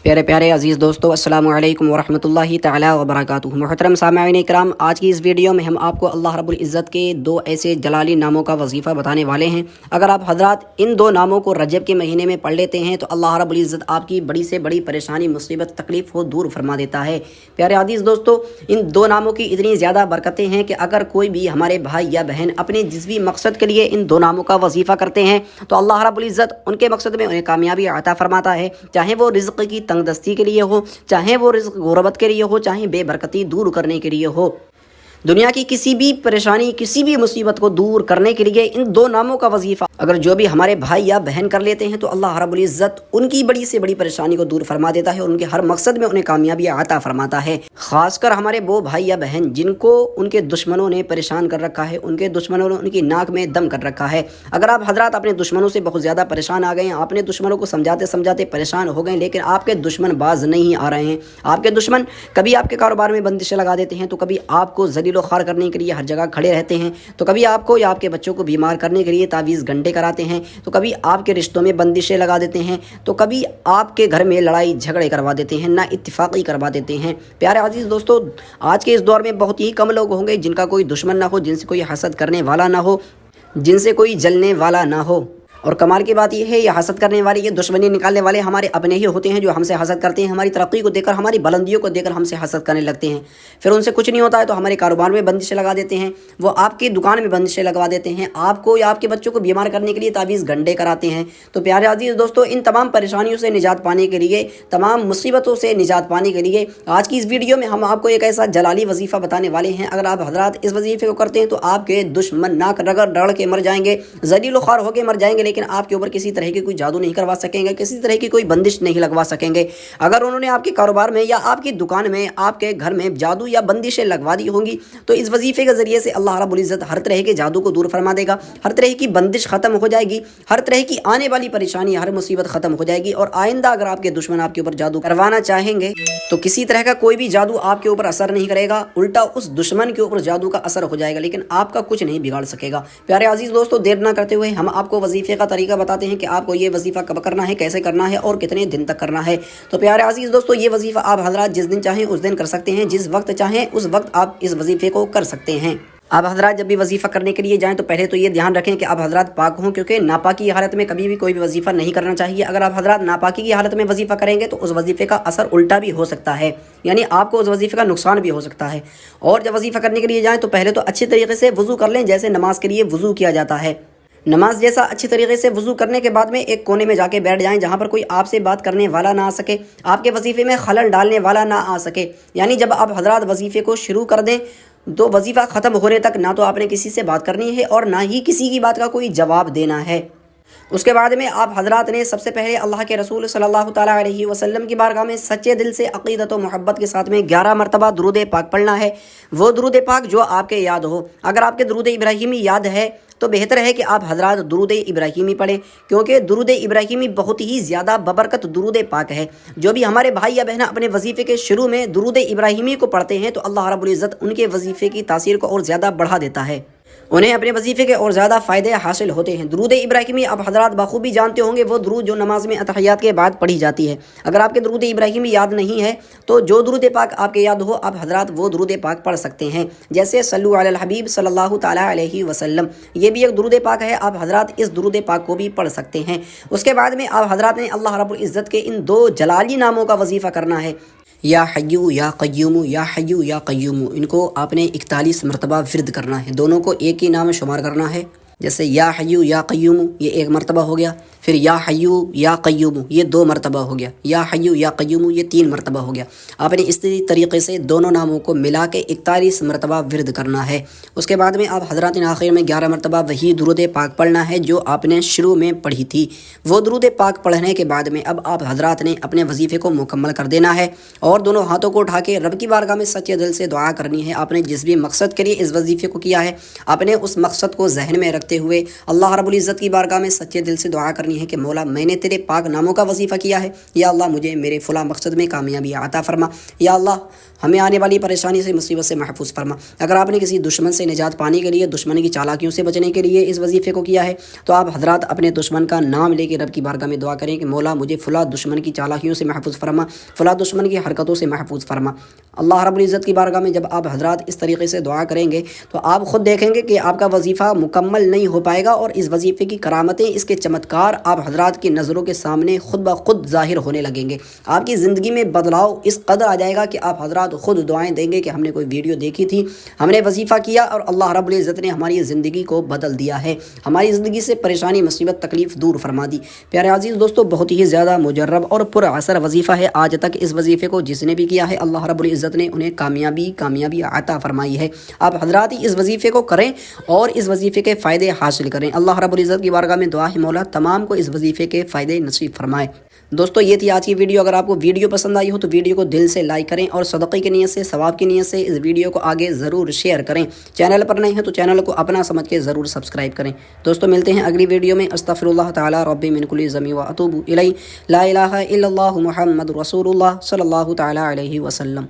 प्यारे प्यारे अजीज़ दोस्तों, अस्सलामु अलैकुम वरहमतुल्लाहि तआला वबरकातुहू। मोहतरम सामईन इकराम, आज की इस वीडियो में हम आपको अल्लाह रब्बुल इज़्ज़त के दो ऐसे जलाली नामों का वजीफ़ा बताने वाले हैं। अगर आप हजरात इन दो नामों को रजब के महीने में पढ़ लेते हैं तो अल्लाह रब्बुल इज़्ज़त आपकी बड़ी से बड़ी परेशानी, मुसीबत, तकलीफ़ हो दूर फरमा देता है। प्यारे अजीज़ दोस्तों, इन दो नामों की इतनी ज़्यादा बरकतें हैं कि अगर कोई भी हमारे भाई या बहन अपने जिस भी मकसद के लिए इन दो नामों का वजीफ़ा करते हैं तो अल्लाह रब्बुल इज़्ज़त उनके मकसद में उन्हें कामयाबी अता फरमाता है। चाहे वो रिज़्क़ की तंगदस्ती के लिए हो, चाहे वो रिज़्क़ गुरबत के लिए हो, चाहे बेबरकती दूर करने के लिए हो, दुनिया की किसी भी परेशानी, किसी भी मुसीबत को दूर करने के लिए इन दो नामों का वजीफ़ा अगर जो भी हमारे भाई या बहन कर लेते हैं तो अल्लाह रब्बुल इज़्ज़त उनकी बड़ी से बड़ी परेशानी को दूर फरमा देता है और उनके हर मकसद में उन्हें कामयाबी अता फरमाता है। ख़ासकर हमारे वो भाई या बहन जिनको उनके दुश्मनों ने परेशान कर रखा है, उनके दुश्मनों ने उनकी नाक में दम कर रखा है। अगर आप हजरात अपने दुश्मनों से बहुत ज़्यादा परेशान आ गए हैं, आपने दुश्मनों को समझाते समझाते परेशान हो गए, लेकिन आपके दुश्मन बाज नहीं आ रहे हैं, आपके दुश्मन कभी आपके कारोबार में बंदिशें लगा देते हैं, तो कभी आपको ज़लील ख़ार करने के लिए हर जगह खड़े रहते हैं, तो कभी आपको या आपके बच्चों को बीमार करने के लिए तावीज़ गंडे कराते हैं, तो कभी आपके रिश्तों में बंदिशें लगा देते हैं, तो कभी आपके घर में लड़ाई झगड़े करवा देते हैं, ना इत्तिफाक़ी करवा देते हैं। प्यारे अजीज़ दोस्तों, आज के इस दौर में बहुत ही कम लोग होंगे जिनका कोई दुश्मन ना हो, जिनसे कोई हसद करने वाला ना हो, जिनसे कोई जलने वाला ना हो। और कमाल की बात यह है, ये हसद करने वाले, ये दुश्मनी निकालने वाले हमारे अपने ही होते हैं जो हमसे हसद करते हैं, हमारी तरक्की को देखकर, हमारी बुलंदियों को देखकर हमसे हसद करने लगते हैं। फिर उनसे कुछ नहीं होता है तो हमारे कारोबार में बंदिशें लगा देते हैं, वो आपकी दुकान में बंदिशें लगवा देते हैं, आपको या आपके बच्चों को बीमार करने के लिए तावीज़ गंडे कराते हैं। तो प्यारे अजीज़ दोस्तों, इन तमाम परेशानियों से निजात पाने के लिए, तमाम मुसीबतों से निजात पाने के लिए आज की इस वीडियो में हम आपको एक ऐसा जलाली वजीफ़ा बताने वाले हैं। अगर आप हजरात इस वजीफ़े को करते हैं तो आपके दुश्मन नाक रगड़ रगड़ के मर जाएंगे, ज़लील ख़ार होकर मर जाएंगे, लेकिन आपके ऊपर किसी तरह की कोई जादू नहीं करवा सकेंगे, किसी तरह की कोई बंदिश नहीं लगवा सकेंगे। अगर उन्होंने आपके कारोबार में या आपकी दुकान में, आपके घर में जादू या बंदिशें लगवा दी होंगी तो इस वजीफे के ज़रिए से अल्लाह रब्बुल इज़्ज़त हर तरह के जादू को दूर फरमा देगा, हर तरह की बंदिश ख़त्म हो जाएगी, हर तरह की आने वाली परेशानी, हर मुसीबत ख़त्म हो जाएगी। और आइंदा अगर आपके दुश्मन आपके ऊपर जादू करवाना चाहेंगे तो किसी तरह का कोई भी जादू आपके ऊपर असर नहीं करेगा, उल्टा उस दुश्मन के ऊपर जादू का असर हो जाएगा, लेकिन आपका कुछ नहीं बिगाड़ सकेगा। प्यारे अजीज़ दोस्तों, देर ना करते हुए हम आपको वजीफे का तरीका बताते हैं कि आपको ये वजीफ़ा कब करना है, कैसे करना है और कितने दिन तक करना है। तो प्यारे अजीज़ दोस्तों, ये वजीफ़ा आप हजरात जिस दिन चाहें उस दिन कर सकते हैं, जिस वक्त चाहें उस वक्त आप इस वजीफ़े को कर सकते हैं। आप हजरात जब भी वजीफ़ा करने के लिए जाएं तो पहले तो ये ध्यान रखें कि आप हजरात पाक हों, क्योंकि नापाकी की हालत में कभी भी कोई भी वजीफ़ा नहीं करना चाहिए। अगर आप हजरात नापाकी की हालत में वजीफ़ा करेंगे तो उस वजीफ़े का असर उल्टा भी हो सकता है, यानी आपको उस वजीफ़े का नुकसान भी हो सकता है। और जब वजीफ़ा करने के लिए जाएँ तो पहले तो अच्छे तरीके से वज़ू कर लें, जैसे नमाज के लिए वज़ू किया जाता है। नमाज जैसा अच्छी तरीके से वज़ू करने के बाद में एक कोने में जाके बैठ जाएं जहां पर कोई आपसे बात करने वाला ना आ सके, आपके वजीफ़े में खलल डालने वाला ना आ सके। यानी जब आप हजरात वजीफ़े को शुरू कर दें तो वजीफ़ा ख़त्म होने तक ना तो आपने किसी से बात करनी है और ना ही किसी की बात का कोई जवाब देना है। उसके बाद में आप हजरात ने सबसे पहले अल्लाह के रसूल सल्लल्लाहु ताला अलैहि वसल्लम की बारगाह में सच्चे दिल से अक़ीदत और मोहब्बत के साथ में 11 मरतबा दुरूद पाक पढ़ना है। वो दुरूद पाक जो आपके याद हो। अगर आपके दुरूद इब्राहिमी याद है तो बेहतर है कि आप हजरात दुरूद इब्राहिमी पढ़ें, क्योंकि दुरूद इब्राहिमी बहुत ही ज़्यादा बबरकत दुरूद पाक है। जो भी हमारे भाई या बहन अपने वजीफ़े के शुरू में दुरूद इब्राहिमी को पढ़ते हैं तो अल्लाह रब्बुल इज़्ज़त उनके वजीफ़े की तासीर को और ज़्यादा बढ़ा देता है, उन्हें अपने वजीफ़े के और ज़्यादा फ़ायदे हासिल होते हैं। दुरूद इब्राहिमी आप हजरात बखूबी जानते होंगे, वो दुरूद जो नमाज में अतहियात के बाद पढ़ी जाती है। अगर आपके दुरूद इब्राहिमी याद नहीं है तो जो दुरूद पाक आपके याद हो आप हजरात वो दुरूद पाक पढ़ सकते हैं, जैसे सल्लु अलल हबीब सल्लल्लाहु ताला अलैहि वसल्लम, ये भी एक दुरूद पाक है। आप हजरात इस दुरूद पाक को भी पढ़ सकते हैं। उसके बाद में आप हजरात ने अल्लाह रब्बुल इज़्ज़त के इन दो जलाली नामों का वजीफ़ा करना है, या हय्यू या क़य्यूमु, या हय्यू या क़य्यूमु। इनको आपने 41 मरतबा विर्द करना है, दोनों को एक ही नाम में शुमार करना है। जैसे या हय्यू या क़य्यूमु ये एक मरतबा हो गया, फिर या हय्यू या क़य्यूमु ये 2 मरतबा हो गया, या हय्यू या क़य्यूमु ये 3 मरतबा हो गया। आपने इस तरीके से दोनों नामों को मिला के 41 मरतबा विर्द करना है। उसके बाद में आप हजरात ने आखिर में 11 मरतबा वही दुरूद पाक पढ़ना है जो आपने शुरू में पढ़ी थी। वो दुरूद पाक पढ़ने के बाद में अब आप हजरात ने अपने वजीफ़े को मुकम्मल कर देना है और दोनों हाथों को उठा के रब की बारगाह में सच्चे दिल से दुआ करनी है। आपने जिस भी मकसद के लिए इस वजीफ़े को किया है, आपने उस मकसद को जहन में रखते رکھتے ہوئے اللہ رب العزت کی بارگاہ میں سچے دل سے دعا کرنی ہے کہ مولا میں نے تیرے پاک ناموں کا وظیفہ کیا ہے، یا اللہ مجھے میرے فلاں مقصد میں کامیابی عطا فرما، یا اللہ ہمیں آنے والی پریشانی سے مصیبت سے محفوظ فرما۔ اگر آپ نے کسی دشمن سے نجات پانے کے لیے، دشمن کی چالاکیوں سے بچنے کے لیے اس وظیفے کو کیا ہے تو آپ حضرات اپنے دشمن کا نام لے کے رب کی بارگاہ میں دعا کریں کہ مولا مجھے فلاں دشمن کی چالاکیوں سے محفوظ فرما، فلاں دشمن کی حرکتوں سے محفوظ فرما۔ اللہ رب العزت کی بارگاہ میں جب آپ حضرات اس طریقے سے دعا کریں گے تو آپ خود دیکھیں گے کہ آپ کا وظیفہ مکمل نہیں ہو پائے گا، اور اس وظیفے کی کرامتیں، اس کے چمتکار آپ حضرات کی نظروں کے سامنے خود بخود ظاہر ہونے لگیں گے۔ آپ کی زندگی میں بدلاؤ اس قدر آ جائے گا کہ آپ حضرات خود دعائیں دیں گے کہ ہم نے کوئی ویڈیو دیکھی تھی، ہم نے وظیفہ کیا اور اللہ رب العزت نے ہماری زندگی کو بدل دیا ہے، ہماری زندگی سے پریشانی، مصیبت، تکلیف دور فرما دی۔ پیارے عزیز دوستو، بہت ہی زیادہ مجرب اور پر اثر وظیفہ ہے۔ آج تک اس وظیفے کو جس نے بھی کیا ہے اللہ رب العزت نے انہیں کامیابی عطا فرمائی ہے۔ آپ حضرات ہی اس وظیفے کو کریں اور اس وظیفے کے فائدے حاصل کریں۔ اللہ رب العزت کی بارگاہ میں دعا ہے مولا تمام کو اس وظیفے کے فائدے نصیب فرمائے۔ دوستو یہ تھی آج کی ویڈیو۔ اگر آپ کو ویڈیو پسند آئی ہو تو ویڈیو کو دل سے لائک کریں اور صدقے کی نیت سے، ثواب کی نیت سے اس ویڈیو کو آگے ضرور شیئر کریں۔ چینل پر نہیں ہے تو چینل کو اپنا سمجھ کے ضرور سبسکرائب کریں۔ دوستو ملتے ہیں اگلی ویڈیو میں۔ استغفر اللہ تعالی ربی من کل ذنب واتوب الیہ، لا الہ الا اللہ محمد رسول اللہ صلی اللہ تعالی علیہ وسلم۔